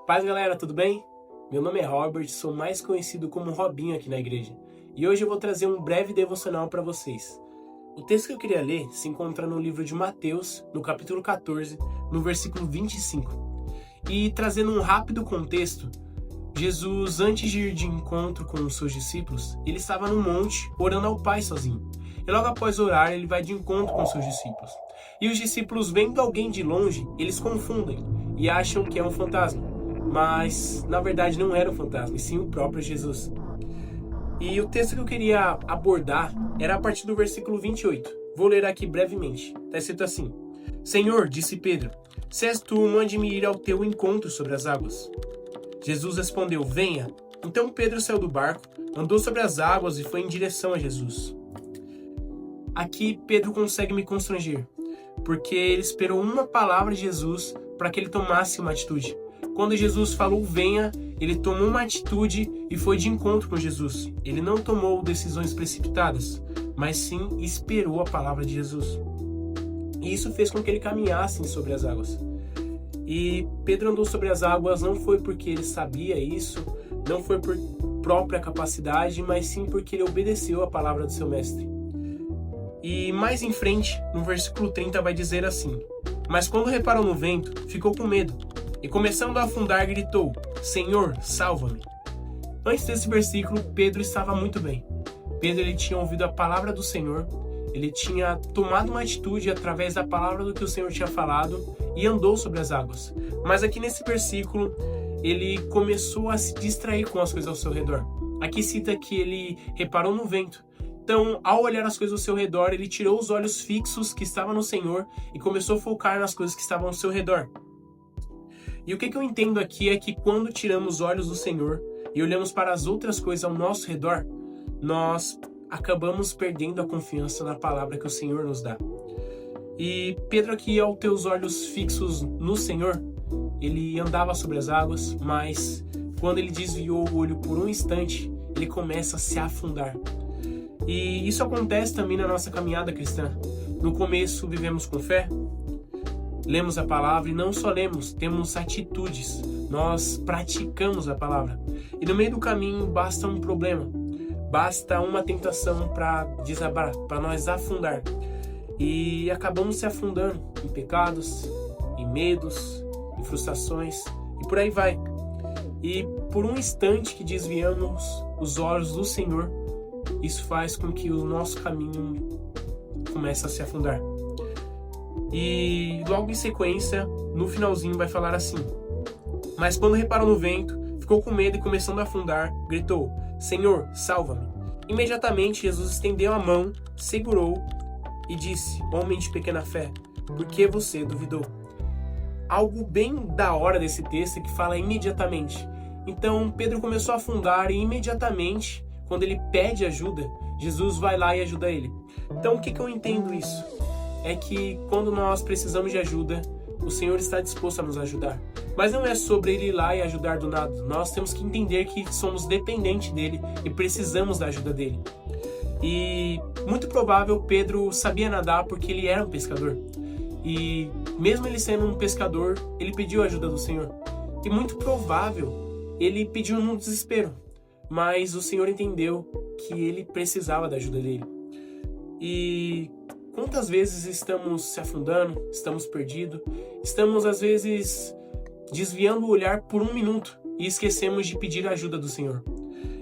Paz, galera, tudo bem? Meu nome é Robert, sou mais conhecido como Robinho aqui na igreja. E hoje eu vou trazer um breve devocional para vocês. O texto que eu queria ler se encontra no livro de Mateus, no capítulo 14, no versículo 25. E trazendo um rápido contexto, Jesus, antes de ir de encontro com os seus discípulos, ele estava no monte orando ao Pai sozinho. E logo após orar, ele vai de encontro com os seus discípulos. E os discípulos, vendo alguém de longe, eles confundem e acham que é um fantasma. Mas, na verdade, não era um fantasma, e sim o próprio Jesus. E o texto que eu queria abordar era a partir do versículo 28. Vou ler aqui brevemente. Está escrito assim: Senhor, disse Pedro, se és tu, mande-me ir ao teu encontro sobre as águas. Jesus respondeu, venha. Então Pedro saiu do barco, andou sobre as águas e foi em direção a Jesus. Aqui Pedro consegue me constranger, porque ele esperou uma palavra de Jesus para que ele tomasse uma atitude. Quando Jesus falou venha, ele tomou uma atitude e foi de encontro com Jesus. Ele não tomou decisões precipitadas, mas sim esperou a palavra de Jesus. E isso fez com que ele caminhasse sobre as águas. E Pedro andou sobre as águas não foi porque ele sabia isso, não foi por própria capacidade, mas sim porque ele obedeceu a palavra do seu mestre. E mais em frente, no versículo 30, vai dizer assim: Mas quando reparou no vento, ficou com medo, e começando a afundar, gritou, Senhor, salva-me. Antes desse versículo, Pedro estava muito bem. Pedro ele tinha ouvido a palavra do Senhor, ele tinha tomado uma atitude através da palavra do que o Senhor tinha falado e andou sobre as águas. Mas aqui nesse versículo, ele começou a se distrair com as coisas ao seu redor. Aqui cita que ele reparou no vento. Então, ao olhar as coisas ao seu redor, ele tirou os olhos fixos que estavam no Senhor e começou a focar nas coisas que estavam ao seu redor. E o que eu entendo aqui é que quando tiramos os olhos do Senhor e olhamos para as outras coisas ao nosso redor, nós acabamos perdendo a confiança na palavra que o Senhor nos dá. E Pedro aqui, ao ter os olhos fixos no Senhor, ele andava sobre as águas, mas quando ele desviou o olho por um instante, ele começa a se afundar. E isso acontece também na nossa caminhada cristã. No começo vivemos com fé, lemos a palavra e não só lemos, temos atitudes, nós praticamos a palavra. E no meio do caminho basta um problema, basta uma tentação para desabar, para nós afundar. E acabamos se afundando em pecados, em medos, em frustrações e por aí vai. E por um instante que desviamos os olhos do Senhor, isso faz com que o nosso caminho comece a se afundar. E logo em sequência, no finalzinho vai falar assim: Mas quando reparou no vento, ficou com medo e começando a afundar, gritou, Senhor, salva-me. Imediatamente Jesus estendeu a mão, segurou e disse, homem de pequena fé, por que você duvidou? Algo bem da hora desse texto é que fala imediatamente. Então Pedro começou a afundar e imediatamente, quando ele pede ajuda, Jesus vai lá e ajuda ele. Então o que eu entendo isso? É que quando nós precisamos de ajuda, o Senhor está disposto a nos ajudar. Mas não é sobre Ele ir lá e ajudar do nada. Nós temos que entender que somos dependentes dEle e precisamos da ajuda dEle. E muito provável Pedro sabia nadar porque ele era um pescador. E mesmo ele sendo um pescador, ele pediu a ajuda do Senhor. E muito provável ele pediu num desespero. Mas o Senhor entendeu que ele precisava da ajuda dele. E quantas vezes estamos se afundando, estamos perdidos, estamos às vezes desviando o olhar por um minuto e esquecemos de pedir a ajuda do Senhor.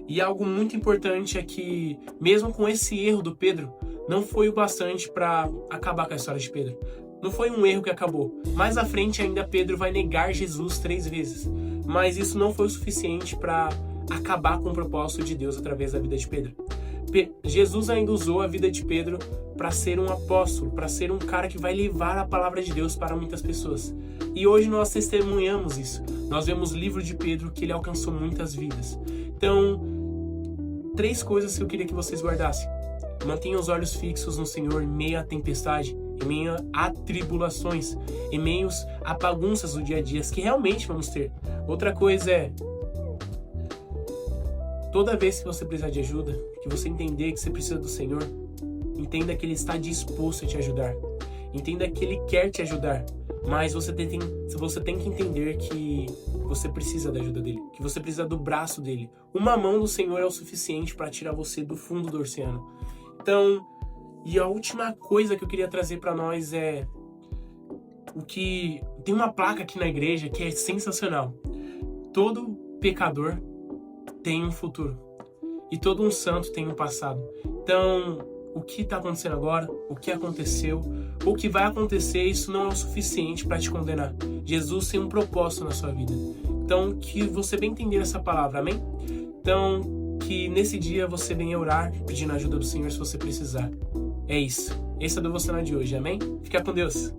E algo muito importante é que, mesmo com esse erro do Pedro, não foi o bastante para acabar com a história de Pedro. Não foi um erro que acabou. Mais à frente ainda Pedro vai negar Jesus 3 vezes. Mas isso não foi o suficiente para acabar com o propósito de Deus através da vida de Pedro. Jesus ainda usou a vida de Pedro para ser um apóstolo, para ser um cara que vai levar a palavra de Deus para muitas pessoas. E hoje nós testemunhamos isso. Nós vemos o livro de Pedro que ele alcançou muitas vidas. Então, 3 coisas que eu queria que vocês guardassem. Mantenha os olhos fixos no Senhor em meio à tempestade, em meio a tribulações, em meio a bagunças do dia a dia que realmente vamos ter. Outra coisa é, toda vez que você precisar de ajuda, que você entender que você precisa do Senhor, entenda que Ele está disposto a te ajudar. Entenda que Ele quer te ajudar. Mas você tem que entender que você precisa da ajuda dele, que você precisa do braço dele. Uma mão do Senhor é o suficiente para tirar você do fundo do oceano. Então, e a última coisa que eu queria trazer para nós é tem uma placa aqui na igreja que é sensacional. Todo pecador tem um futuro e todo um santo tem um passado. Então, o que está acontecendo agora, o que aconteceu, o que vai acontecer, isso não é o suficiente para te condenar. Jesus tem um propósito na sua vida. Então, que você venha entender essa palavra, amém? Então, que nesse dia você venha orar, pedindo a ajuda do Senhor se você precisar. É isso. Esse é o devocional de hoje, amém? Fica com Deus.